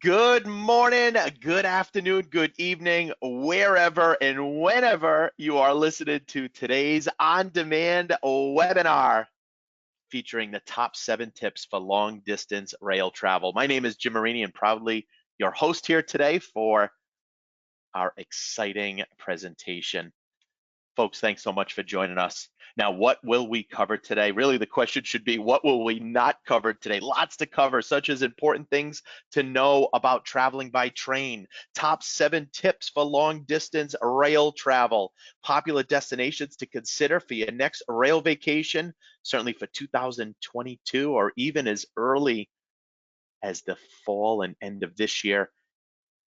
Good morning, good afternoon, good evening, wherever and whenever you are listening to today's on-demand webinar featuring the top 7 tips for long-distance rail travel. My name is Jim Marini and proudly your host here today for our exciting presentation. Folks, thanks so much for joining us. Now, what will we cover today? Really, the question should be, what will we not cover today? Lots to cover, such as important things to know about traveling by train, top 7 tips for long distance rail travel, popular destinations to consider for your next rail vacation, certainly for 2022 or even as early as the fall and end of this year,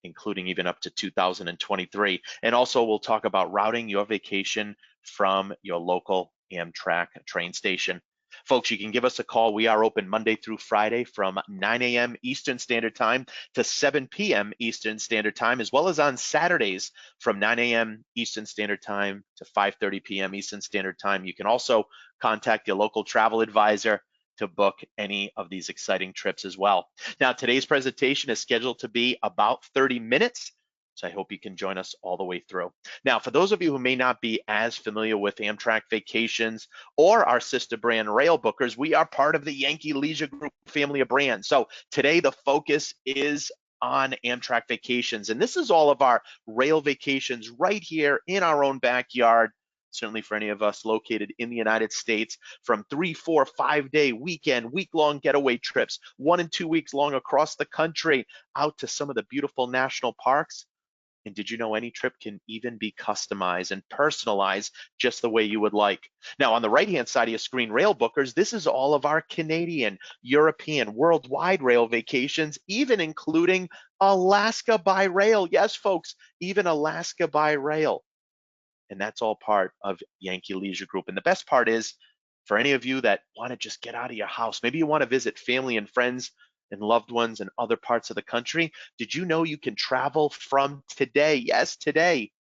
including even up to 2023. And also we'll talk about routing your vacation from your local Amtrak train station. Folks, you can give us a call. We are open Monday through Friday from 9 a.m. Eastern Standard Time to 7 p.m. Eastern Standard Time, as well as on Saturdays from 9 a.m. Eastern Standard Time to 5:30 p.m. Eastern Standard Time. You can also contact your local travel advisor to book any of these exciting trips as well. Now, today's presentation is scheduled to be about 30 minutes, so I hope you can join us all the way through. Now, for those of you who may not be as familiar with Amtrak Vacations or our sister brand Rail Bookers, we are part of the Yankee Leisure Group family of brands. So today the focus is on Amtrak Vacations, and this is all of our rail vacations right here in our own backyard. Certainly for any of us located in the United States, from 3, 4, 5-day weekend, week-long getaway trips, 1 and 2 weeks long across the country, out to some of the beautiful national parks. And did you know any trip can even be customized and personalized just the way you would like? Now, on the right-hand side of your screen, Rail Bookers, this is all of our Canadian, European, worldwide rail vacations, even including Alaska by rail. Yes, folks, even Alaska by rail. And that's all part of Yankee Leisure Group. And the best part is, for any of you that want to just get out of your house, maybe you want to visit family and friends and loved ones in other parts of the country, did you know you can travel from today? Yes, today,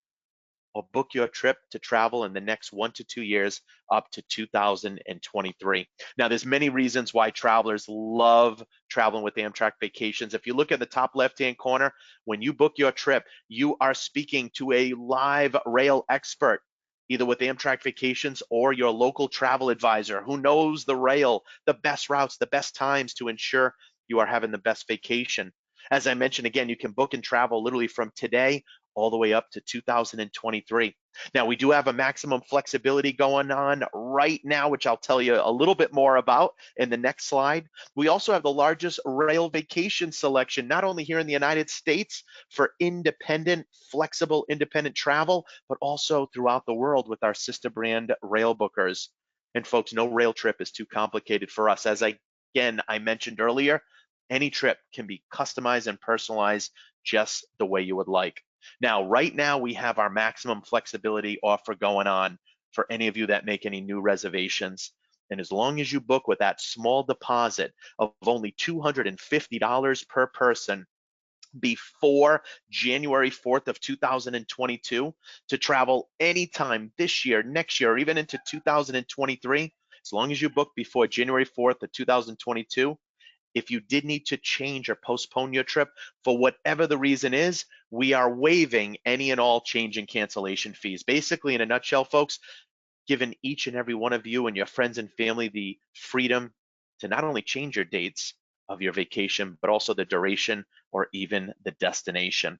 or book your trip to travel in the next 1 to 2 years up to 2023. Now, there's many reasons why travelers love traveling with Amtrak Vacations. If you look at the top left-hand corner, when you book your trip, you are speaking to a live rail expert, either with Amtrak Vacations or your local travel advisor who knows the rail, the best routes, the best times to ensure you are having the best vacation. As I mentioned, again, you can book and travel literally from today all the way up to 2023. Now, we do have a maximum flexibility going on right now, which I'll tell you a little bit more about in the next slide. We also have the largest rail vacation selection, not only here in the United States for independent, flexible, independent travel, but also throughout the world with our sister brand Rail Bookers. And folks, no rail trip is too complicated for us. As I mentioned earlier, any trip can be customized and personalized just the way you would like. Now, right now, we have our maximum flexibility offer going on for any of you that make any new reservations. And as long as you book with that small deposit of only $250 per person before January 4th of 2022 to travel anytime this year, next year, or even into 2023, as long as you book before January 4th of 2022, if you did need to change or postpone your trip for whatever the reason is, we are waiving any and all change and cancellation fees. Basically, in a nutshell, folks, giving each and every one of you and your friends and family the freedom to not only change your dates of your vacation, but also the duration or even the destination.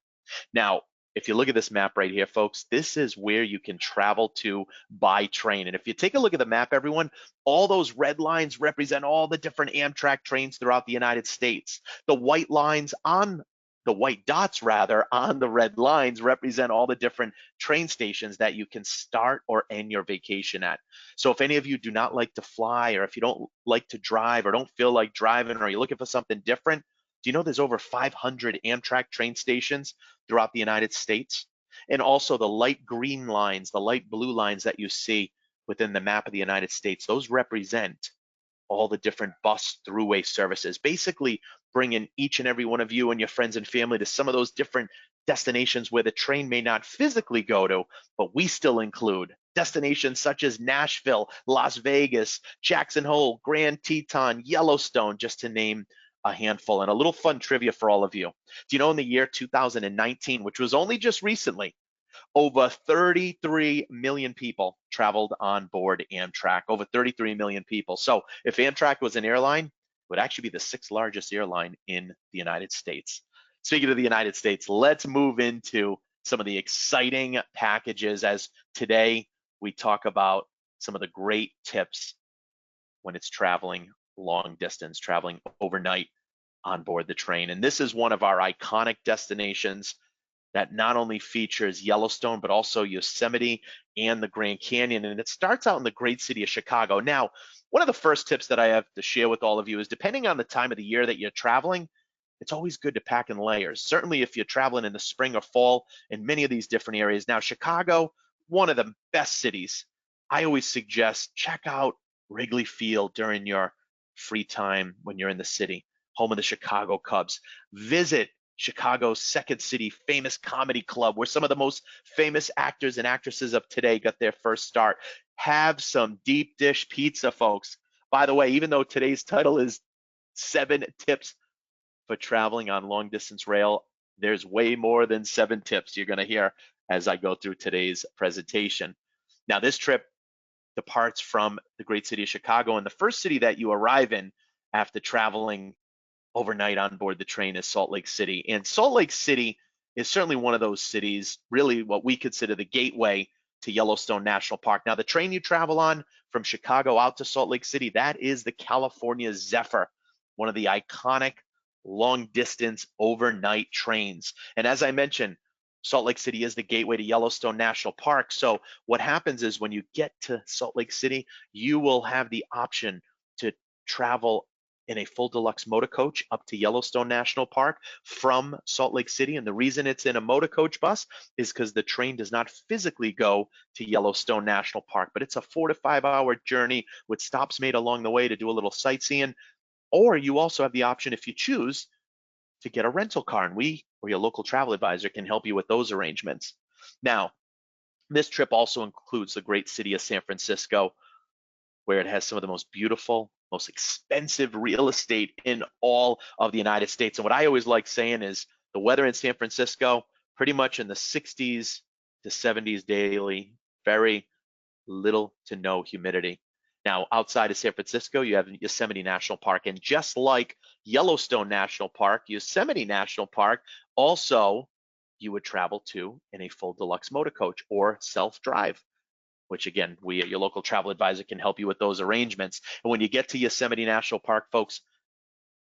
Now, if you look at this map right here, folks, this is where you can travel to by train. And if you take a look at the map, everyone, all those red lines represent all the different Amtrak trains throughout the United States. The white lines on the white dots rather on the red lines represent all the different train stations that you can start or end your vacation at. So if any of you do not like to fly, or if you don't like to drive or don't feel like driving, or you're looking for something different, do you know there's over 500 Amtrak train stations throughout the United States? And also the light green lines, the light blue lines that you see within the map of the United States, those represent all the different bus throughway services, basically bringing each and every one of you and your friends and family to some of those different destinations where the train may not physically go to, but we still include destinations such as Nashville, Las Vegas, Jackson Hole, Grand Teton, Yellowstone, just to name a handful. And a little fun trivia for all of you. Do you know in the year 2019, which was only just recently, over 33 million people traveled on board Amtrak, over 33 million people. So if Amtrak was an airline, it would actually be the sixth largest airline in the United States. Speaking of the United States, let's move into some of the exciting packages as today we talk about some of the great tips when it's traveling long distance, traveling overnight on board the train. And this is one of our iconic destinations that not only features Yellowstone, but also Yosemite and the Grand Canyon. And it starts out in the great city of Chicago. Now, one of the first tips that I have to share with all of you is depending on the time of the year that you're traveling, it's always good to pack in layers. Certainly if you're traveling in the spring or fall in many of these different areas. Now, Chicago, one of the best cities. I always suggest check out Wrigley Field during your free time when you're in the city, home of the Chicago Cubs. Visit Chicago's Second City famous comedy club, where some of the most famous actors and actresses of today got their first start. Have some deep dish pizza, folks. By the way, even though today's title is 7 tips for traveling on long distance rail, there's way more than 7 tips you're going to hear as I go through today's presentation. Now, this trip departs from the great city of Chicago, and the first city that you arrive in after traveling overnight on board the train is Salt Lake City. And Salt Lake City is certainly one of those cities, really what we consider the gateway to Yellowstone National Park. Now, the train you travel on from Chicago out to Salt Lake City, that is the California Zephyr, one of the iconic long distance overnight trains. And as I mentioned, Salt Lake City is the gateway to Yellowstone National Park. So what happens is when you get to Salt Lake City, you will have the option to travel in a full deluxe motor coach up to Yellowstone National Park from Salt Lake City. And the reason it's in a motor coach bus is because the train does not physically go to Yellowstone National Park, but it's a 4 to 5 hour journey with stops made along the way to do a little sightseeing. Or you also have the option, if you choose, to get a rental car, and we or your local travel advisor can help you with those arrangements. Now, this trip also includes the great city of San Francisco, where it has some of the most beautiful, most expensive real estate in all of the United States. And what I always like saying is the weather in San Francisco, pretty much in the 60s to 70s daily, very little to no humidity. Now, outside of San Francisco, you have Yosemite National Park. And just like Yellowstone National Park, Yosemite National Park, also you would travel to in a full deluxe motor coach or self-drive, which again, we at your local travel advisor can help you with those arrangements. And when you get to Yosemite National Park, folks,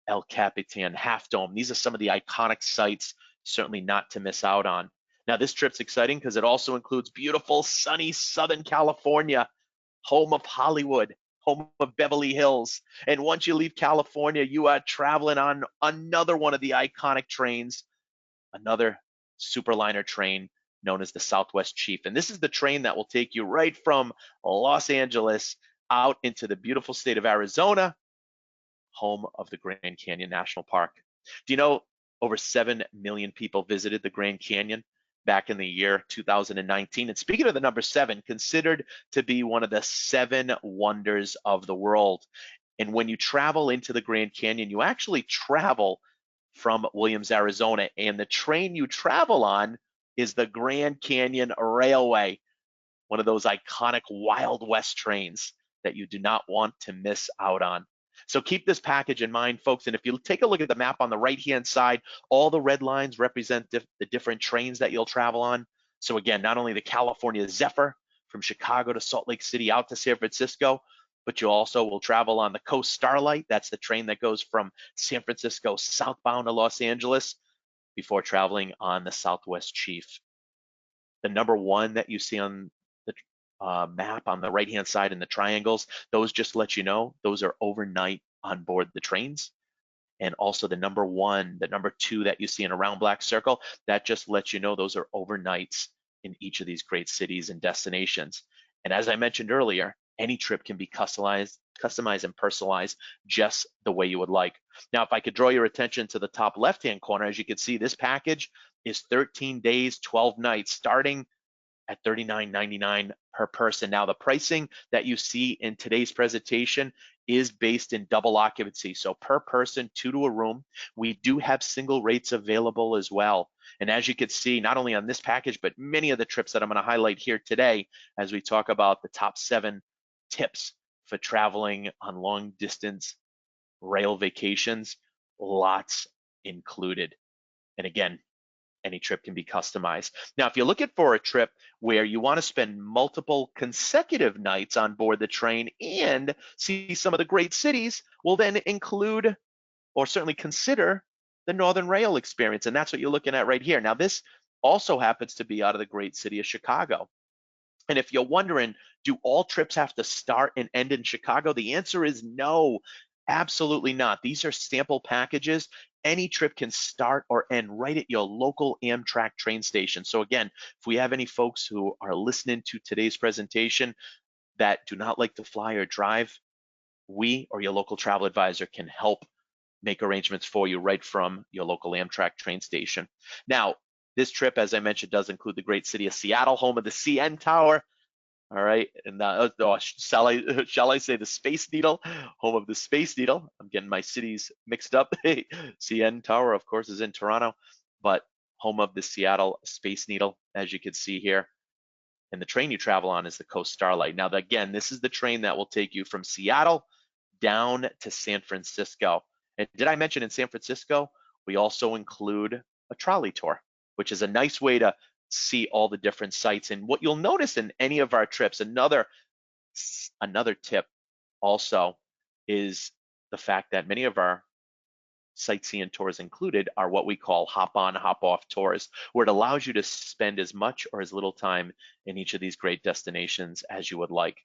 El Capitan, Half Dome, these are some of the iconic sites, certainly not to miss out on. Now, this trip's exciting because it also includes beautiful, sunny Southern California, home of Hollywood, home of Beverly Hills. And once you leave California, you are traveling on another one of the iconic trains, another superliner train known as the Southwest Chief. And this is the train that will take you right from Los Angeles out into the beautiful state of Arizona, home of the Grand Canyon National Park. Do you know over 7 million people visited the Grand Canyon back in the year 2019? And speaking of the number 7, considered to be one of the 7 wonders of the world. And when you travel into the Grand Canyon, you actually travel from Williams, Arizona, and the train you travel on is the Grand Canyon Railway, one of those iconic Wild West trains that you do not want to miss out on. So keep this package in mind, folks. And if you take a look at the map on the right-hand side, all the red lines represent the different trains that you'll travel on. So again, not only the California Zephyr from Chicago to Salt Lake City out to San Francisco, but you also will travel on the Coast Starlight. That's the train that goes from San Francisco southbound to Los Angeles before traveling on the Southwest Chief. The number 1 that you see on the map on the right-hand side in the triangles, those just let you know those are overnight on board the trains. And also the number 1, the number 2 that you see in a round black circle, that just lets you know those are overnights in each of these great cities and destinations. And as I mentioned earlier, any trip can be customized and personalized just the way you would like. Now, if I could draw your attention to the top left-hand corner, as you can see, this package is 13 days, 12 nights, starting at $39.99 per person. Now, the pricing that you see in today's presentation is based in double occupancy. So per person, 2 to a room. We do have single rates available as well. And as you can see, not only on this package, but many of the trips that I'm going to highlight here today, as we talk about the top 7 tips for traveling on long distance rail vacations, lots included. And again, any trip can be customized. Now, if you're looking for a trip where you want to spend multiple consecutive nights on board the train and see some of the great cities, we'll then include or certainly consider the Northern Rail experience. And that's what you're looking at right here. Now, this also happens to be out of the great city of Chicago. And if you're wondering, do all trips have to start and end in Chicago? The answer is no, absolutely not. These are sample packages. Any trip can start or end right at your local Amtrak train station. So again, if we have any folks who are listening to today's presentation that do not like to fly or drive, we or your local travel advisor can help make arrangements for you right from your local Amtrak train station. Now, this trip, as I mentioned, does include the great city of Seattle, home of the CN Tower. All right, and shall I say the Space Needle, home of the Space Needle? I'm getting my cities mixed up. CN Tower, of course, is in Toronto, but home of the Seattle Space Needle, as you can see here. And the train you travel on is the Coast Starlight. Now, again, this is the train that will take you from Seattle down to San Francisco. And did I mention in San Francisco, we also include a trolley tour, which is a nice way to see all the different sites. And what you'll notice in any of our trips, another tip also is the fact that many of our sightseeing tours included are what we call hop-on, hop-off tours, where it allows you to spend as much or as little time in each of these great destinations as you would like.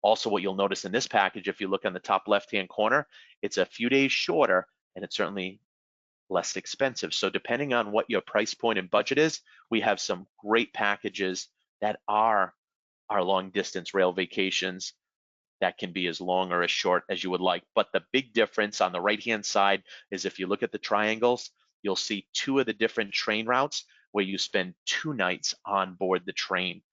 Also, what you'll notice in this package, if you look on the top left-hand corner, it's a few days shorter, and it's certainly less expensive. So depending on what your price point and budget is, we have some great packages that are our long distance rail vacations that can be as long or as short as you would like. But the big difference on the right-hand side is if you look at the triangles, you'll see 2 of the different train routes where you spend 2 nights on board the train.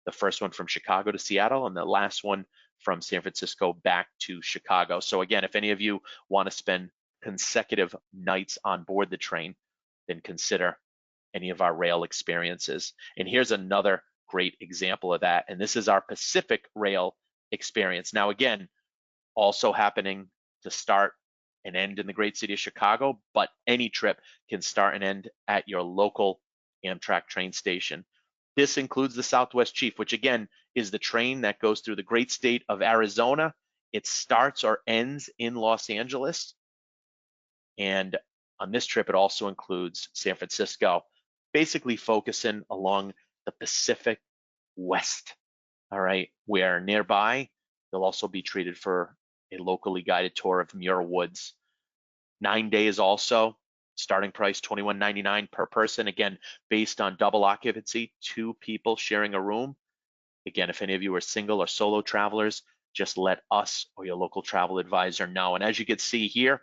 The first one from Chicago to Seattle and the last one from San Francisco back to Chicago. So again, if any of you want to spend consecutive nights on board the train, then consider any of our rail experiences. And here's another great example of that. And this is our Pacific Rail experience. Now, again, also happening to start and end in the great city of Chicago, but any trip can start and end at your local Amtrak train station. This includes the Southwest Chief, which again is the train that goes through the great state of Arizona. It starts or ends in Los Angeles. And on this trip, it also includes San Francisco, basically focusing along the Pacific West, all right, where nearby, you'll also be treated for a locally guided tour of Muir Woods. 9 days also, starting price $21.99 per person, again, based on double occupancy, 2 people sharing a room. Again, if any of you are single or solo travelers, just let us or your local travel advisor know. And as you can see here,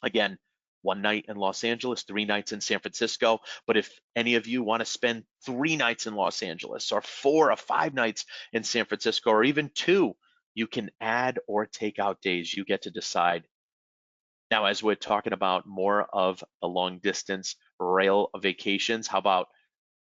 again, 1 night in Los Angeles, 3 nights in San Francisco. But if any of you want to spend 3 nights in Los Angeles or 4 or 5 nights in San Francisco, or even 2, you can add or take out days. You get to decide. Now, as we're talking about more of the long distance rail vacations, how about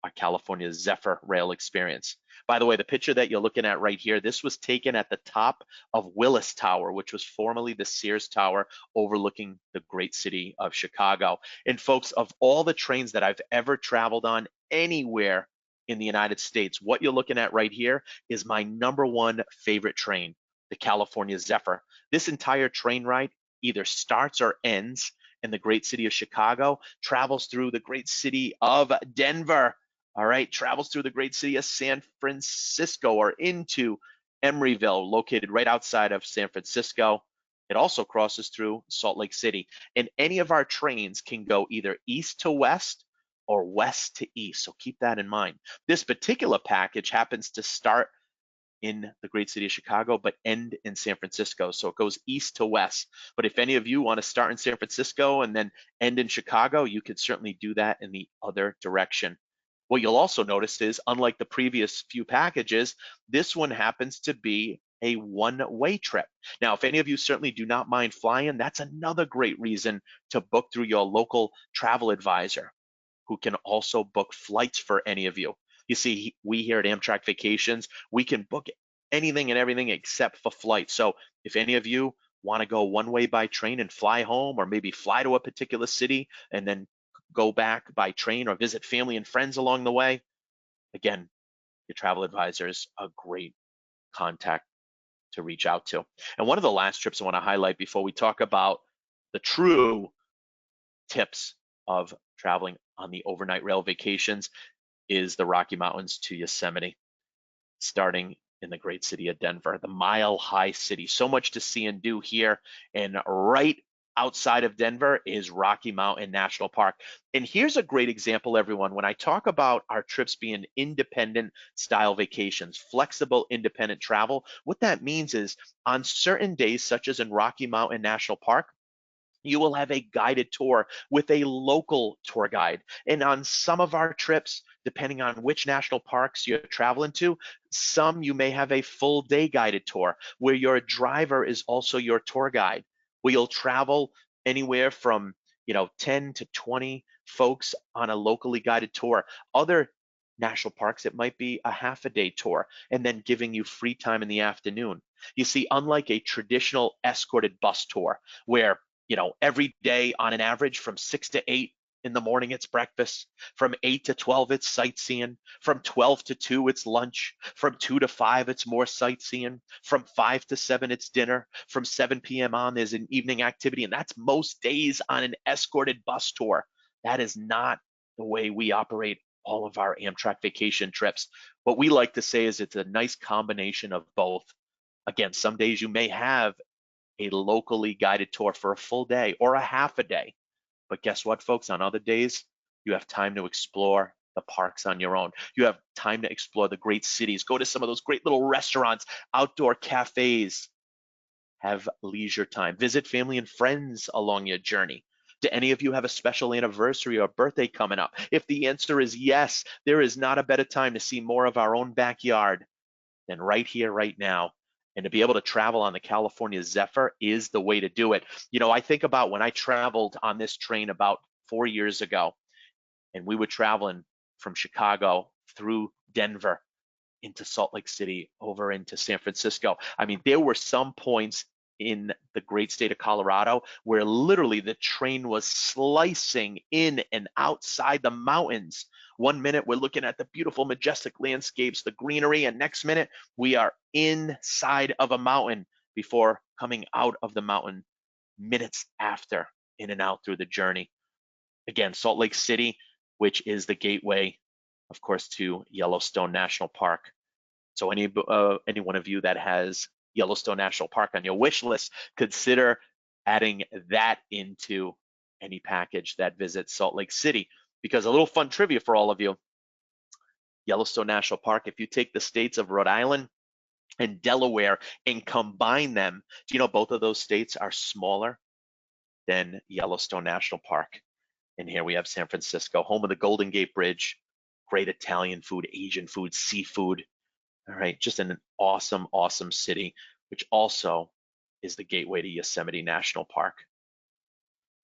our California Zephyr rail experience? By the way, the picture that you're looking at right here, this was taken at the top of Willis Tower, which was formerly the Sears Tower overlooking the great city of Chicago. And folks, of all the trains that I've ever traveled on anywhere in the United States, what you're looking at right here is my #1 favorite train, the California Zephyr. This entire train ride either starts or ends in the great city of Chicago, travels through the great city of Denver, all right, travels through the great city of San Francisco or into Emeryville, located right outside of San Francisco. It also crosses through Salt Lake City. And any of our trains can go either east to west or west to east. So keep that in mind. This particular package happens to start in the great city of Chicago, but end in San Francisco. So it goes east to west. But if any of you want to start in San Francisco and then end in Chicago, you could certainly do that in the other direction. What you'll also notice is, unlike the previous few packages, this one happens to be a one-way trip. Now, if any of you certainly do not mind flying, that's another great reason to book through your local travel advisor, who can also book flights for any of you. You see, we here at Amtrak Vacations, we can book anything and everything except for flights. So if any of you want to go one way by train and fly home, or maybe fly to a particular city and then go back by train or visit family and friends along the way, again, your travel advisor is a great contact to reach out to. And one of the last trips I want to highlight before we talk about the true tips of traveling on the overnight rail vacations is the Rocky Mountains to Yosemite, starting in the great city of Denver, the Mile High City. So much to see and do here. And right outside of Denver is Rocky Mountain National Park. And here's a great example, everyone. When I talk about our trips being independent style vacations, flexible independent travel, what that means is on certain days, such as in Rocky Mountain National Park, you will have a guided tour with a local tour guide. And on some of our trips, depending on which national parks you're traveling to, some you may have a full day guided tour where your driver is also your tour guide, where you'll travel anywhere from 10 to 20 folks on a locally guided tour. Other national parks, it might be a half a day tour and then giving you free time in the afternoon. You see, unlike a traditional escorted bus tour where every day on an average from 6 to 8 in the morning, it's breakfast. From 8 to 12, it's sightseeing. From 12 to 2, it's lunch. From 2 to 5, it's more sightseeing. From 5 to 7, it's dinner. From 7 p.m. on, there's an evening activity. And that's most days on an escorted bus tour. That is not the way we operate all of our Amtrak vacation trips. What we like to say is it's a nice combination of both. Again, some days you may have a locally guided tour for a full day or a half a day. But guess what, folks? On other days, you have time to explore the parks on your own. You have time to explore the great cities, go to some of those great little restaurants, outdoor cafes, have leisure time, visit family and friends along your journey. Do any of you have a special anniversary or birthday coming up? If the answer is yes, there is not a better time to see more of our own backyard than right here, right now. And to be able to travel on the California Zephyr is the way to do it. I think about when I traveled on this train about 4 years ago, and we were traveling from Chicago through Denver into Salt Lake City, over into San Francisco. I mean, there were some points in the great state of Colorado where literally the train was slicing in and outside the mountains. One minute we're looking at the beautiful, majestic landscapes, the greenery, and next minute we are inside of a mountain before coming out of the mountain minutes after, in and out through the journey. Again, Salt Lake City, which is the gateway, of course, to Yellowstone National Park. So any one of you that has Yellowstone National Park on your wish list, consider adding that into any package that visits Salt Lake City. Because a little fun trivia for all of you, Yellowstone National Park, if you take the states of Rhode Island and Delaware and combine them, do you know both of those states are smaller than Yellowstone National Park? And here we have San Francisco, home of the Golden Gate Bridge, great Italian food, Asian food, seafood. All right, just an awesome, awesome city, which also is the gateway to Yosemite National Park.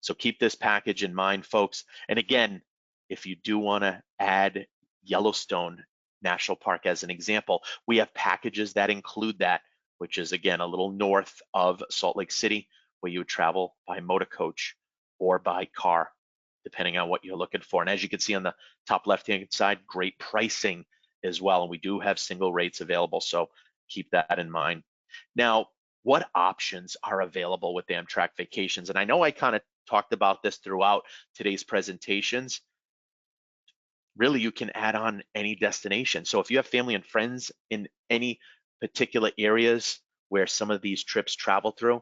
So keep this package in mind, folks. And again, if you do want to add Yellowstone National Park as an example, we have packages that include that, which is again a little north of Salt Lake City, where you would travel by motor coach or by car, depending on what you're looking for. And as you can see on the top left-hand side, great pricing as well. And we do have single rates available, so keep that in mind. Now, what options are available with Amtrak Vacations? And I know I kind of talked about this throughout today's presentations. Really, you can add on any destination. So if you have family and friends in any particular areas where some of these trips travel through,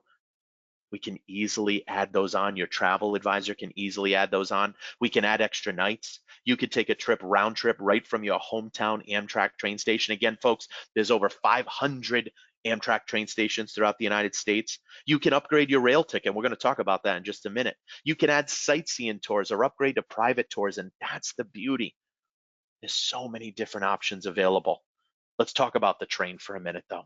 we can easily add those on. Your travel advisor can easily add those on. We can add extra nights. You could take a trip, round trip, right from your hometown Amtrak train station. Again, folks, there's over 500 Amtrak train stations throughout the United States. You can upgrade your rail ticket. We're going to talk about that in just a minute. You can add sightseeing tours or upgrade to private tours, and that's the beauty. There's so many different options available. Let's talk about the train for a minute, though.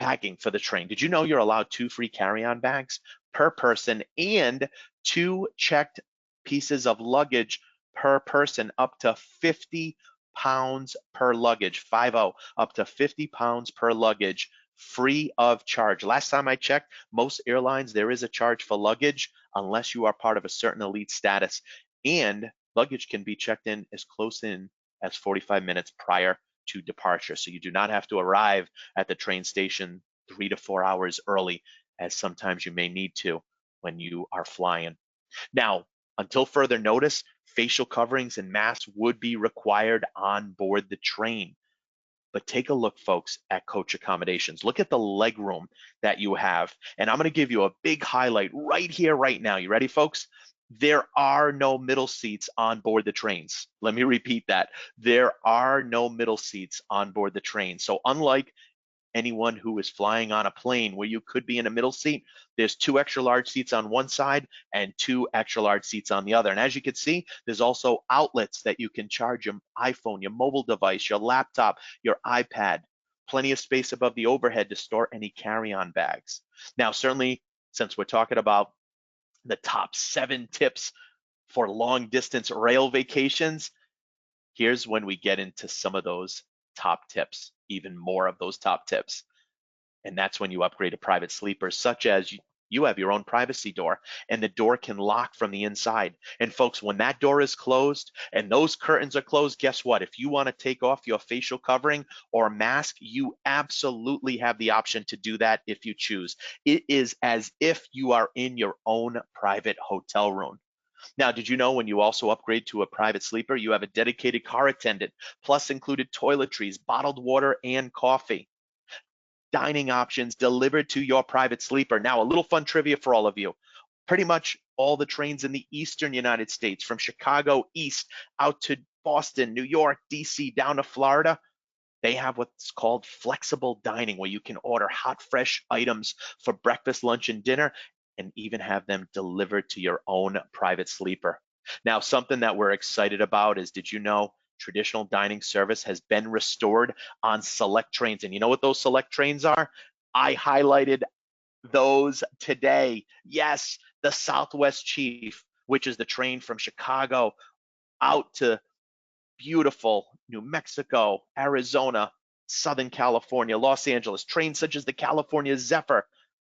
packing for the train. Did you know you're allowed 2 free carry-on bags per person and 2 checked pieces of luggage per person, up to 50 pounds per luggage, 50, up to 50 pounds per luggage, free of charge. Last time I checked, most airlines, there is a charge for luggage unless you are part of a certain elite status. And luggage can be checked in as close in as 45 minutes prior to departure. So you do not have to arrive at the train station 3 to 4 hours early, as sometimes you may need to when you are flying. Now, until further notice, facial coverings and masks would be required on board the train. But take a look, folks, at coach accommodations. Look at the leg room that you have. And I'm going to give you a big highlight right here, right now. You ready, folks? There are no middle seats on board the trains. Let me repeat that. There are no middle seats on board the train. So unlike anyone who is flying on a plane where you could be in a middle seat, there's 2 extra large seats on one side and 2 extra large seats on the other. And as you can see, there's also outlets that you can charge your iPhone, your mobile device, your laptop, your iPad. Plenty of space above the overhead to store any carry-on bags. Now, certainly, since we're talking about the top 7 tips for long distance rail vacations, here's when we get into some of those top tips, even more of those top tips. And that's when you upgrade to private sleepers, such as you have your own privacy door, and the door can lock from the inside. And folks, when that door is closed and those curtains are closed, guess what? If you want to take off your facial covering or mask, you absolutely have the option to do that if you choose. It is as if you are in your own private hotel room. Now, did you know when you also upgrade to a private sleeper, you have a dedicated car attendant, plus included toiletries, bottled water, and coffee. Dining options delivered to your private sleeper. Now, a little fun trivia for all of you. Pretty much all the trains in the eastern United States, from Chicago east out to Boston, New York, DC, down to Florida, they have what's called flexible dining, where you can order hot, fresh items for breakfast, lunch, and dinner, and even have them delivered to your own private sleeper. Now, something that we're excited about is, did you know traditional dining service has been restored on select trains? And you know what those select trains are? I highlighted those today. Yes, the Southwest Chief, which is the train from Chicago out to beautiful New Mexico, Arizona, Southern California, Los Angeles. Trains such as the California Zephyr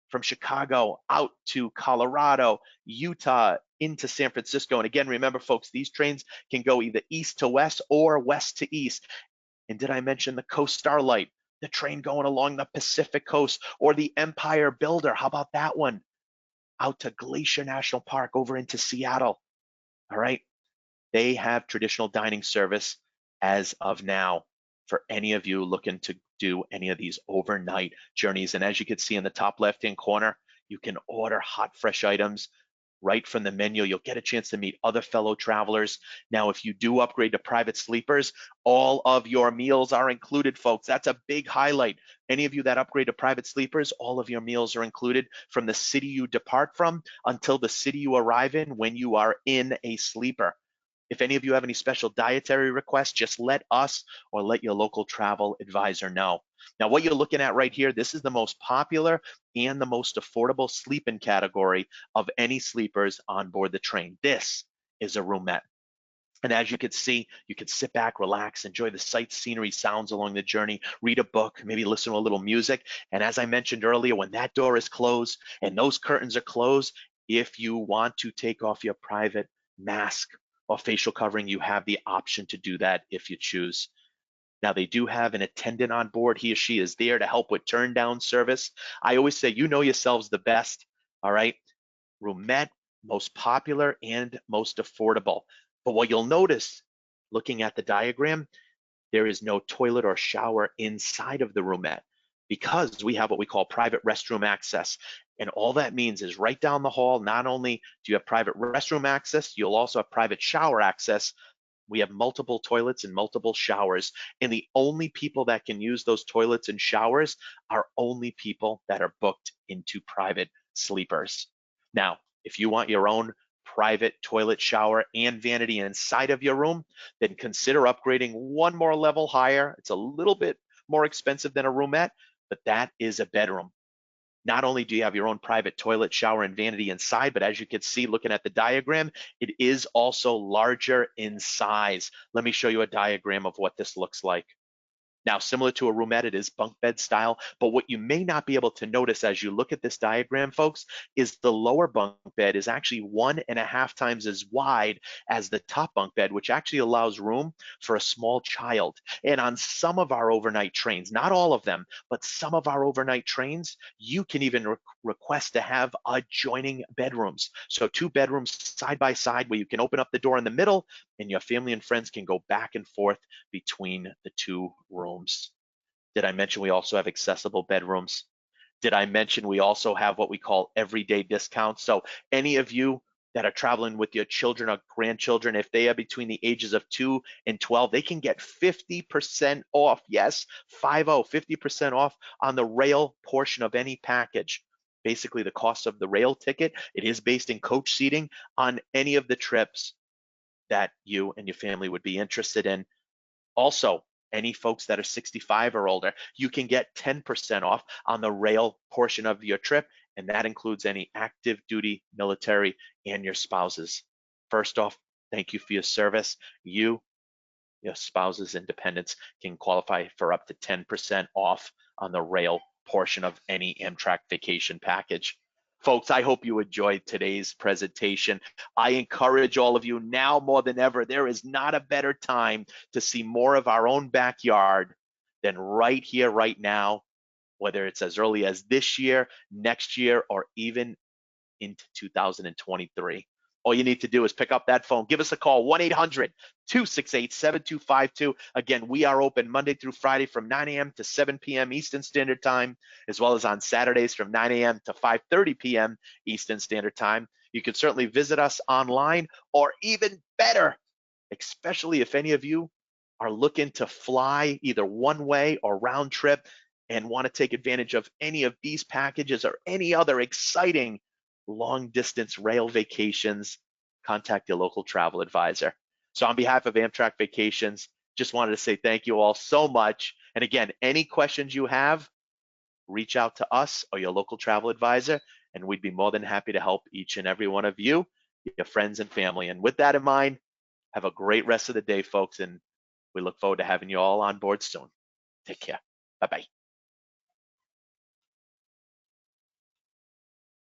from Chicago out to Colorado, Utah, into San Francisco. And again, remember, folks, these trains can go either east to west or west to east. And did I mention the Coast Starlight, the train going along the Pacific coast, or the Empire Builder? How about that one? Out to Glacier National Park over into Seattle. All right. They have traditional dining service as of now for any of you looking to do any of these overnight journeys. And as you can see in the top left-hand corner, you can order hot, fresh items right from the menu. You'll get a chance to meet other fellow travelers. Now, if you do upgrade to private sleepers, all of your meals are included, folks. That's a big highlight. Any of you that upgrade to private sleepers, all of your meals are included from the city you depart from until the city you arrive in when you are in a sleeper. If any of you have any special dietary requests, just let us or let your local travel advisor know. Now, what you're looking at right here, this is the most popular and the most affordable sleeping category of any sleepers on board the train. This is a roomette. And as you can see, you can sit back, relax, enjoy the sights, scenery, sounds along the journey, read a book, maybe listen to a little music. And as I mentioned earlier, when that door is closed and those curtains are closed, if you want to take off your private mask or facial covering, you have the option to do that if you choose. Now, they do have an attendant on board. He or she is there to help with turn down service. I always say, you know yourselves the best, all right? Roomette, most popular and most affordable. But what you'll notice, looking at the diagram, there is no toilet or shower inside of the roomette because we have what we call private restroom access. And all that means is right down the hall, not only do you have private restroom access, you'll also have private shower access. We have multiple toilets and multiple showers. And the only people that can use those toilets and showers are only people that are booked into private sleepers. Now, if you want your own private toilet, shower, and vanity inside of your room, then consider upgrading one more level higher. It's a little bit more expensive than a roomette, but that is a bedroom. Not only do you have your own private toilet, shower, and vanity inside, but as you can see looking at the diagram, it is also larger in size. Let me show you a diagram of what this looks like. Now, similar to a roomette, it is bunk bed style, but what you may not be able to notice as you look at this diagram, folks, is the lower bunk bed is actually 1.5 times as wide as the top bunk bed, which actually allows room for a small child. And on some of our overnight trains, not all of them, but some of our overnight trains, you can even request to have adjoining bedrooms. So 2 bedrooms side by side where you can open up the door in the middle and your family and friends can go back and forth between the 2 rooms. Did I mention we also have accessible bedrooms? Did I mention we also have what we call everyday discounts? So any of you that are traveling with your children or grandchildren, if they are between the ages of 2 and 12, they can get 50% off. Yes, 50% off on the rail portion of any package. Basically, the cost of the rail ticket, it is based in coach seating on any of the trips that you and your family would be interested in. Also, any folks that are 65 or older, you can get 10% off on the rail portion of your trip, and that includes any active duty military and your spouses. First off, thank you for your service. You, your spouses, and dependents can qualify for up to 10% off on the rail portion of any Amtrak vacation package. Folks, I hope you enjoyed today's presentation. I encourage all of you now more than ever, there is not a better time to see more of our own backyard than right here, right now, whether it's as early as this year, next year, or even into 2023. All you need to do is pick up that phone, give us a call, 1-800-268-7252. Again, we are open Monday through Friday from 9 a.m. to 7 p.m. Eastern Standard Time, as well as on Saturdays from 9 a.m. to 5:30 p.m. Eastern Standard Time. You can certainly visit us online, or even better, especially if any of you are looking to fly either one way or round trip and want to take advantage of any of these packages or any other exciting long distance rail vacations, contact your local travel advisor. So on behalf of Amtrak Vacations, just wanted to say thank you all so much. And again, any questions you have, reach out to us or your local travel advisor, and we'd be more than happy to help each and every one of you, your friends and family. And with that in mind, have a great rest of the day, folks, and we look forward to having you all on board soon. Take care. Bye-bye.